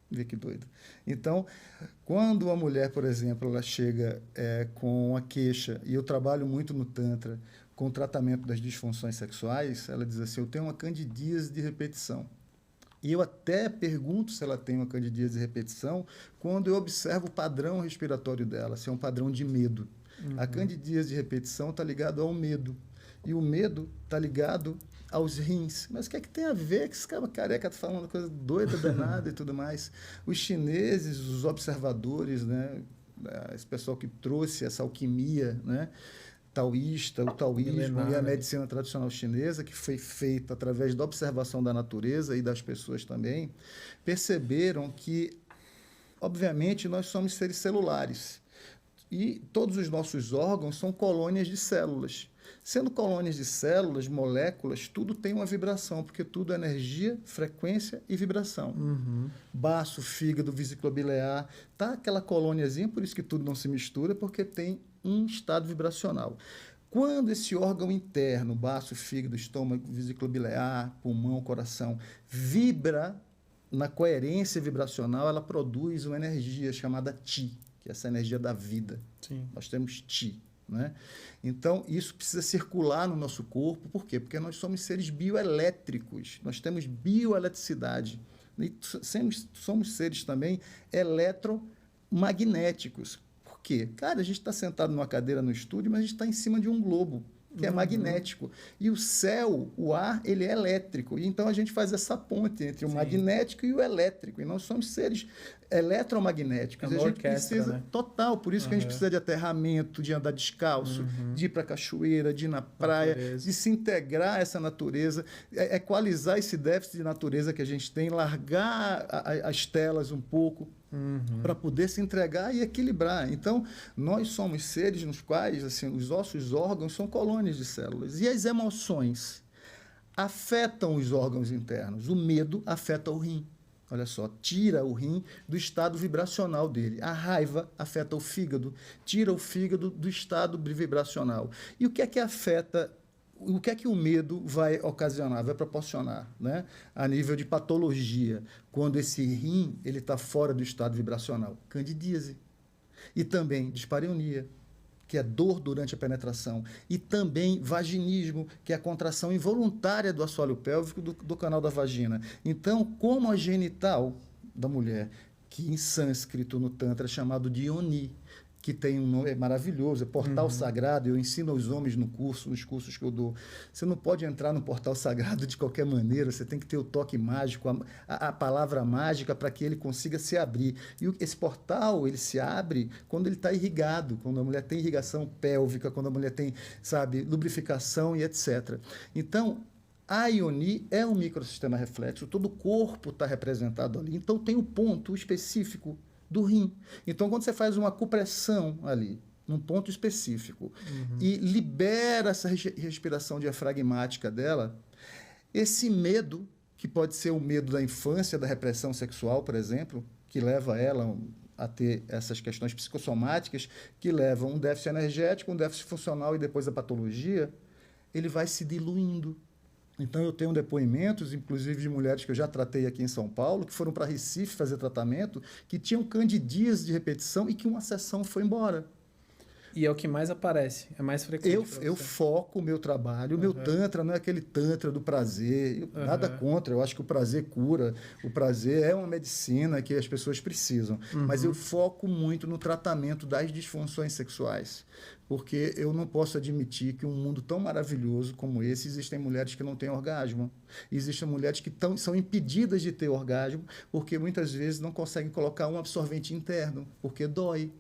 [SPEAKER 2] Vê que doido. Então, quando uma mulher, por exemplo, ela chega com uma queixa, e eu trabalho muito no Tantra, com o tratamento das disfunções sexuais, ela diz assim, eu tenho uma candidíase de repetição. E eu até pergunto se ela tem uma candidíase de repetição quando eu observo o padrão respiratório dela, se é um padrão de medo. A candidíase de repetição está ligado ao medo. E o medo está ligado aos rins. Mas o que é que tem a ver que esse cara careca está falando coisa doida, danada e tudo mais? Os chineses, os observadores, né? Esse pessoal que trouxe essa alquimia, né? Taoísta, o taoísmo e a medicina tradicional chinesa, que foi feita através da observação da natureza e das pessoas também, perceberam que, obviamente, nós somos seres celulares. E todos os nossos órgãos são colônias de células. Sendo colônias de células, moléculas, tudo tem uma vibração, porque tudo é energia, frequência e vibração. Baço, fígado, vesícula biliar, tá aquela colôniazinha, por isso que tudo não se mistura, porque tem um estado vibracional. Quando esse órgão interno, baço, fígado, estômago, vesícula biliar, pulmão, coração, vibra na coerência vibracional, ela produz uma energia chamada Qi, que é essa energia da vida.
[SPEAKER 1] Sim.
[SPEAKER 2] Nós temos Qi. Né? Então, isso precisa circular no nosso corpo. Por quê? Porque nós somos seres bioelétricos, nós temos bioeletricidade. E somos seres também eletromagnéticos. Por quê? Cara, a gente está sentado numa cadeira no estúdio, mas a gente está em cima de um globo, que é magnético. E o céu, o ar, ele é elétrico. E então a gente faz essa ponte entre o magnético e o elétrico. E nós somos seres eletromagnéticos.
[SPEAKER 1] É
[SPEAKER 2] a gente precisa,
[SPEAKER 1] né?
[SPEAKER 2] Total, por isso que a gente precisa de aterramento, de andar descalço, de ir para a cachoeira, de ir na praia, de se integrar a essa natureza, equalizar esse déficit de natureza que a gente tem, largar as telas um pouco, para poder se entregar e equilibrar. Então, nós somos seres nos quais assim, os nossos órgãos são colônias de células. E as emoções afetam os órgãos internos. O medo afeta o rim. Olha só, tira o rim do estado vibracional dele. A raiva afeta o fígado, tira o fígado do estado vibracional. E o que é que afeta, o que é que o medo vai ocasionar, vai proporcionar, né? A nível de patologia, quando esse rim ele está fora do estado vibracional? Candidíase. E também dispareunia, que é dor durante a penetração, e também vaginismo, que é a contração involuntária do assoalho pélvico do canal da vagina. Então, como a genital da mulher, que em sânscrito no Tantra é chamado de Yoni, que tem um nome maravilhoso, é portal sagrado, eu ensino aos homens nos cursos que eu dou. Você não pode entrar no portal sagrado de qualquer maneira, você tem que ter o toque mágico, a palavra mágica para que ele consiga se abrir. E esse portal, ele se abre quando ele está irrigado, quando a mulher tem irrigação pélvica, quando a mulher tem, sabe, lubrificação e etc. Então, a Yoni é um microsistema reflexo, todo o corpo está representado ali, então tem um ponto específico do rim. Então, quando você faz uma acupressão ali, num ponto específico, e libera essa respiração diafragmática dela, esse medo, que pode ser o medo da infância, da repressão sexual, por exemplo, que leva ela a ter essas questões psicossomáticas, que levam um déficit energético, um déficit funcional e depois a patologia, ele vai se diluindo. Então, eu tenho depoimentos, inclusive de mulheres que eu já tratei aqui em São Paulo, que foram para Recife fazer tratamento, que tinham candidíase de repetição e que uma sessão foi embora.
[SPEAKER 1] E é o que mais aparece, é mais frequente.
[SPEAKER 2] Eu foco o meu trabalho, o meu Tantra não é aquele Tantra do prazer, nada contra, eu acho que o prazer cura, o prazer é uma medicina que as pessoas precisam, mas eu foco muito no tratamento das disfunções sexuais, porque eu não posso admitir que um mundo tão maravilhoso como esse, existem mulheres que não têm orgasmo, existem mulheres que são impedidas de ter orgasmo, porque muitas vezes não conseguem colocar um absorvente interno, porque dói,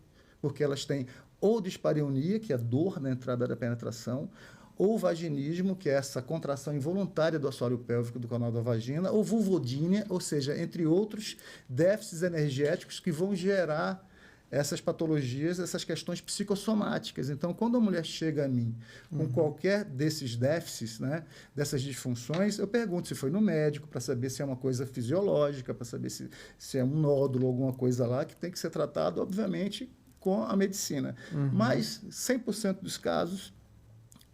[SPEAKER 2] porque elas têm ou dispareunia, que é dor na entrada da penetração, ou vaginismo, que é essa contração involuntária do assoalho pélvico do canal da vagina, ou vulvodínia, ou seja, entre outros déficits energéticos que vão gerar essas patologias, essas questões psicossomáticas. Então, quando a mulher chega a mim com qualquer desses déficits, né, dessas disfunções, eu pergunto se foi no médico, para saber se é uma coisa fisiológica, para saber se é um nódulo, alguma coisa lá, que tem que ser tratado, obviamente, com a medicina. Mas 100% dos casos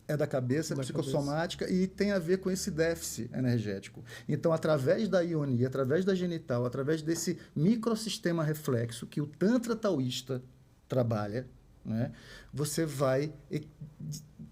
[SPEAKER 2] é da cabeça, psicossomática, e tem a ver com esse déficit energético. Então, através da ionia, através da genital, através desse microsistema reflexo que o Tantra taoísta trabalha, né, você vai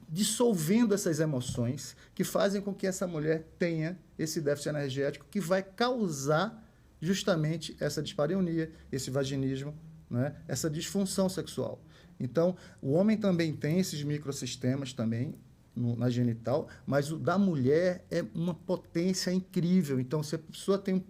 [SPEAKER 2] dissolvendo essas emoções que fazem com que essa mulher tenha esse déficit energético que vai causar justamente essa dispareunia, esse vaginismo, né, essa disfunção sexual. Então, o homem também tem esses microsistemas também na genital, mas o da mulher é uma potência incrível. Então, se a pessoa tem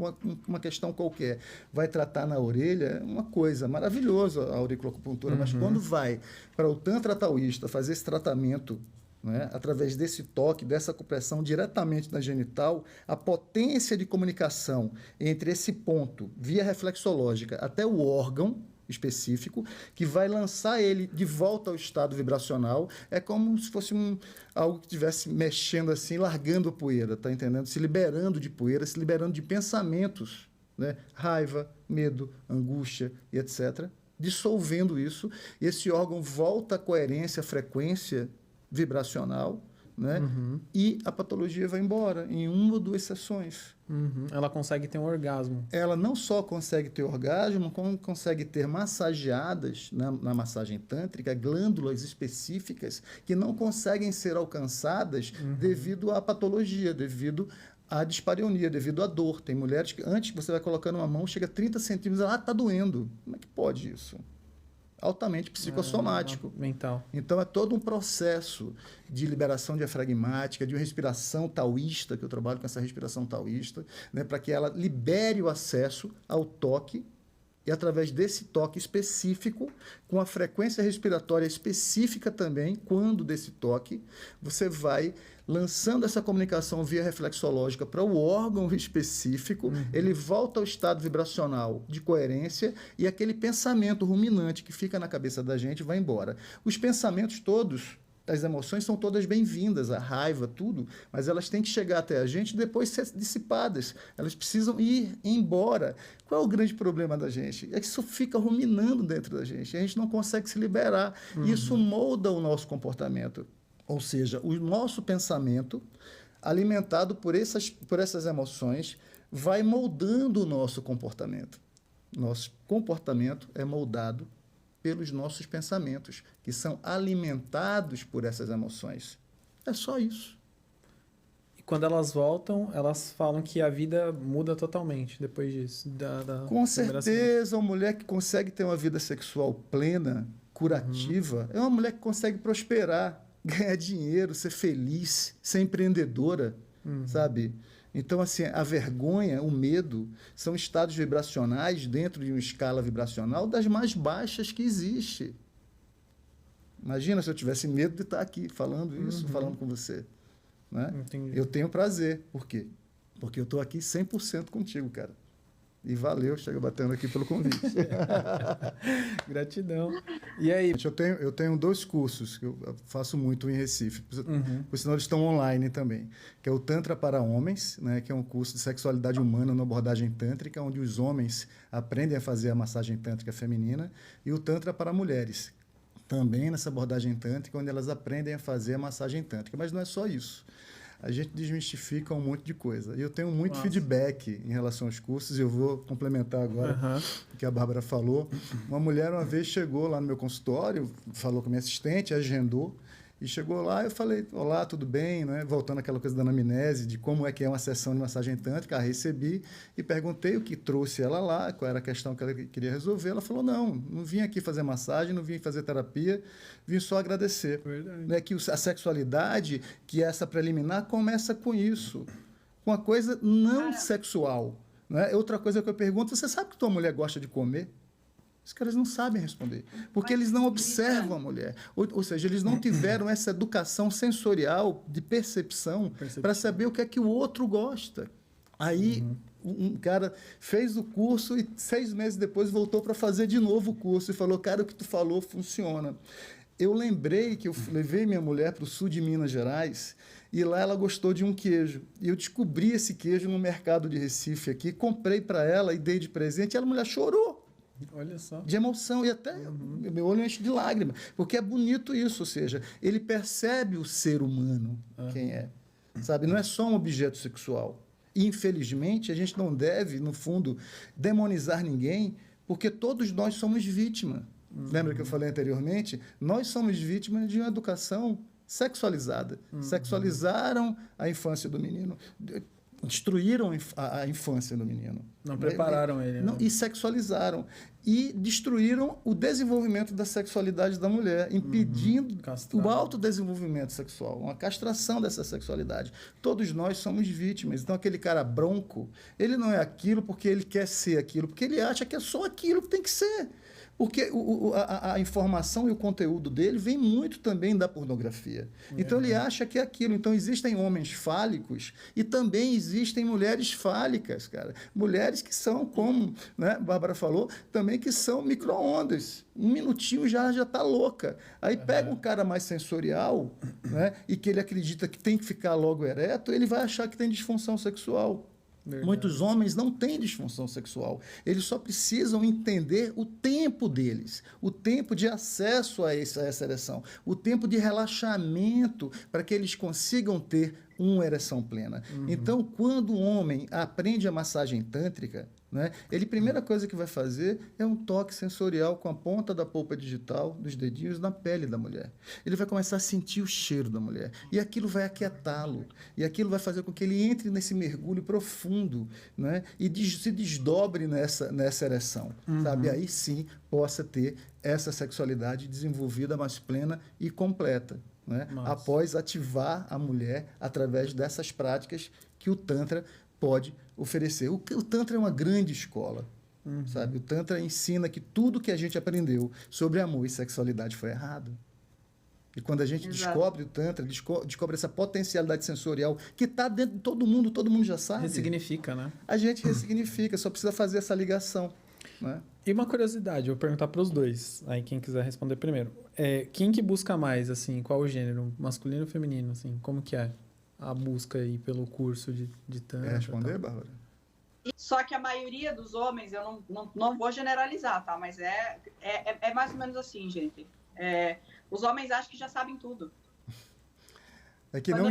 [SPEAKER 2] uma questão qualquer, vai tratar na orelha, é uma coisa maravilhosa a auriculoacupuntura, mas quando vai para o Tantra taoísta fazer esse tratamento, né, através desse toque, dessa compressão diretamente na genital, a potência de comunicação entre esse ponto, via reflexológica, até o órgão específico, que vai lançar ele de volta ao estado vibracional, é como se fosse algo que estivesse mexendo assim, largando poeira, tá entendendo? Se liberando de poeira, se liberando de pensamentos, né? Raiva, medo, angústia e etc., dissolvendo isso, e esse órgão volta à coerência, à frequência vibracional, né? E a patologia vai embora em 1 ou 2 sessões.
[SPEAKER 1] Ela consegue ter um orgasmo.
[SPEAKER 2] Ela não só consegue ter orgasmo, como consegue ter massageadas na massagem tântrica, glândulas específicas que não conseguem ser alcançadas devido à patologia, devido à dispareunia, devido à dor. Tem mulheres que, antes que você vai colocando uma mão, chega a 30 centímetros, ela está doendo. Como é que pode isso? Altamente psicossomático.
[SPEAKER 1] Mental.
[SPEAKER 2] Então, é todo um processo de liberação diafragmática, de uma respiração taoísta, que eu trabalho com essa respiração taoísta, né, para que ela libere o acesso ao toque e, através desse toque específico, com a frequência respiratória específica também, quando desse toque, você vai lançando essa comunicação via reflexológica para o órgão específico, ele volta ao estado vibracional de coerência e aquele pensamento ruminante que fica na cabeça da gente vai embora. Os pensamentos todos, as emoções são todas bem-vindas, a raiva, tudo, mas elas têm que chegar até a gente e depois ser dissipadas. Elas precisam ir embora. Qual é o grande problema da gente? É que isso fica ruminando dentro da gente. A gente não consegue se liberar. E isso molda o nosso comportamento. Ou seja, o nosso pensamento, alimentado por essas emoções, vai moldando o nosso comportamento. Nosso comportamento é moldado pelos nossos pensamentos, que são alimentados por essas emoções. É só isso.
[SPEAKER 1] E quando elas voltam, elas falam que a vida muda totalmente depois disso.
[SPEAKER 2] Com certeza, uma mulher que consegue ter uma vida sexual plena, curativa, é uma mulher que consegue prosperar, ganhar dinheiro, ser feliz, ser empreendedora, sabe? Então, assim, a vergonha, o medo, são estados vibracionais dentro de uma escala vibracional das mais baixas que existe. Imagina se eu tivesse medo de estar aqui falando isso, falando com você. Né? Eu tenho prazer. Por quê? Porque eu estou aqui 100% contigo, cara. E valeu, chega batendo aqui pelo convite.
[SPEAKER 1] Gratidão. E aí?
[SPEAKER 2] Eu tenho 2 cursos que eu faço muito em Recife, por sinal eles estão online também, que é o Tantra para Homens, né, que é um curso de sexualidade humana na abordagem tântrica, onde os homens aprendem a fazer a massagem tântrica feminina, e o Tantra para Mulheres, também nessa abordagem tântrica, onde elas aprendem a fazer a massagem tântrica. Mas não é só isso. A gente desmistifica um monte de coisa. E eu tenho muito feedback em relação aos cursos, e eu vou complementar agora o que a Bárbara falou. Uma mulher uma vez chegou lá no meu consultório, falou com a minha assistente, agendou, e chegou lá, eu falei, olá, tudo bem? Né? Voltando àquela coisa da anamnese, de como é que é uma sessão de massagem tântrica, recebi e perguntei o que trouxe ela lá, qual era a questão que ela queria resolver. Ela falou, não vim aqui fazer massagem, não vim fazer terapia, vim só agradecer. Né? Que a sexualidade, que é essa preliminar, começa com isso, com a coisa não sexual. Né? Outra coisa que eu pergunto, você sabe que tua mulher gosta de comer? Os caras não sabem responder, porque eles não observam a mulher. Ou seja, eles não tiveram essa educação sensorial de percepção para saber o que é que o outro gosta. Aí um cara fez o curso e 6 meses depois voltou para fazer de novo o curso e falou, cara, o que tu falou funciona. Eu lembrei que eu levei minha mulher para o sul de Minas Gerais e lá ela gostou de um queijo. E eu descobri esse queijo no mercado de Recife aqui, comprei para ela e dei de presente e a mulher chorou.
[SPEAKER 1] Olha só.
[SPEAKER 2] De emoção, e até meu olho enche de lágrima, porque é bonito isso, ou seja, ele percebe o ser humano, quem é, sabe? Não é só um objeto sexual. E, infelizmente, a gente não deve, no fundo, demonizar ninguém, porque todos nós somos vítimas. Lembra que eu falei anteriormente? Nós somos vítimas de uma educação sexualizada. Sexualizaram a infância do menino, destruíram a infância do menino.
[SPEAKER 1] Não prepararam ele. Né?
[SPEAKER 2] E sexualizaram. E destruíram o desenvolvimento da sexualidade da mulher, impedindo o autodesenvolvimento sexual, uma castração dessa sexualidade. Todos nós somos vítimas. Então, aquele cara bronco, ele não é aquilo porque ele quer ser aquilo, porque ele acha que é só aquilo que tem que ser. Porque a informação e o conteúdo dele vem muito também da pornografia. Então, ele acha que é aquilo. Então, existem homens fálicos e também existem mulheres fálicas, cara. Mulheres que são, como, né, a Bárbara falou, também que são micro-ondas. 1 minutinho já está louca. Aí pega um cara mais sensorial, né, e que ele acredita que tem que ficar logo ereto, ele vai achar que tem disfunção sexual. Verdade. Muitos homens não têm disfunção sexual. Eles só precisam entender o tempo deles, o tempo de acesso a essa ereção, o tempo de relaxamento para que eles consigam ter uma ereção plena. Então, quando o homem aprende a massagem tântrica, né, ele, primeira coisa que vai fazer é um toque sensorial com a ponta da polpa digital, dos dedinhos, na pele da mulher. Ele vai começar a sentir o cheiro da mulher. E aquilo vai aquietá-lo. E aquilo vai fazer com que ele entre nesse mergulho profundo, né, e se desdobre nessa ereção. Sabe? E aí sim possa ter essa sexualidade desenvolvida mais plena e completa. Né? Após ativar a mulher através dessas práticas que o Tantra pode oferecer. O Tantra é uma grande escola, sabe? O Tantra ensina que tudo que a gente aprendeu sobre amor e sexualidade foi errado. E quando a gente descobre o Tantra, descobre essa potencialidade sensorial que está dentro de todo mundo já sabe.
[SPEAKER 1] Ressignifica, né?
[SPEAKER 2] A gente ressignifica, só precisa fazer essa ligação. Né?
[SPEAKER 1] E uma curiosidade, eu vou perguntar para os dois, aí quem quiser responder primeiro. Quem que busca mais, assim, qual o gênero? Masculino ou feminino, assim? Como que é a busca aí pelo curso de Tantra?
[SPEAKER 2] Quer responder, Bárbara?
[SPEAKER 3] Só que a maioria dos homens, eu não vou generalizar, tá? Mas é mais ou menos assim, gente. Os homens acham que já sabem tudo.
[SPEAKER 2] É que não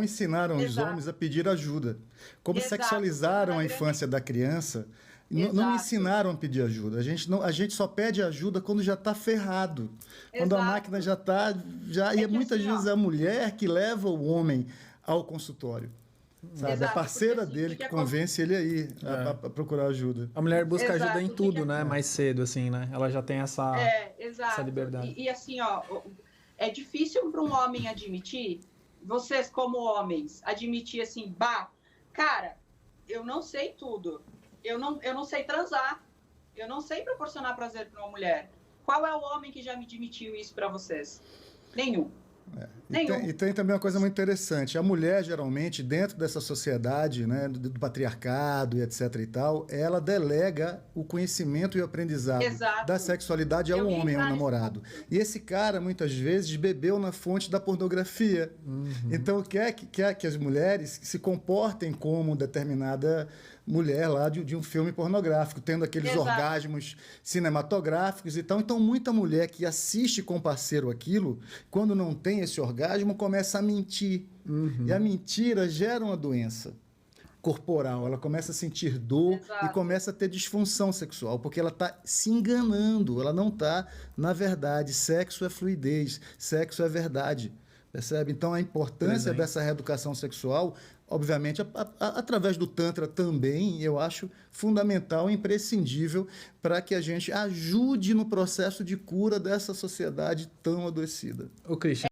[SPEAKER 2] ensinaram os homens a pedir ajuda. Como sexualizaram a infância da criança, não ensinaram a pedir ajuda. A gente só pede ajuda quando já está ferrado. Quando a máquina já está... E muitas vezes é a mulher que leva o homem ao consultório. Sabe? Exato, a parceira dele que convence ele a ir a procurar ajuda.
[SPEAKER 1] A mulher busca ajuda em tudo, né? Mais cedo, assim, né? Ela já tem essa liberdade.
[SPEAKER 3] E assim, ó, é difícil para um homem admitir, vocês como homens, admitir assim, cara, eu não sei tudo. Eu não sei transar. Eu não sei proporcionar prazer para uma mulher. Qual é o homem que já me admitiu isso para vocês? Nenhum.
[SPEAKER 2] E tem também uma coisa muito interessante. A mulher, geralmente, dentro dessa sociedade, né, do patriarcado e etc. e tal, ela delega o conhecimento e o aprendizado da sexualidade ao homem, ao namorado. E esse cara, muitas vezes, bebeu na fonte da pornografia. Então, quer que as mulheres se comportem como determinada mulher lá de um filme pornográfico, tendo aqueles orgasmos cinematográficos e tal. Então, muita mulher que assiste com parceiro aquilo, quando não tem esse orgasmo, começa a mentir. E a mentira gera uma doença corporal. Ela começa a sentir dor e começa a ter disfunção sexual, porque ela está se enganando. Ela não está, na verdade. Sexo é fluidez, sexo é verdade. Percebe? Então, a importância dessa reeducação sexual, obviamente, através do Tantra também, eu acho fundamental e imprescindível para que a gente ajude no processo de cura dessa sociedade tão adoecida.
[SPEAKER 1] Ô, Christian,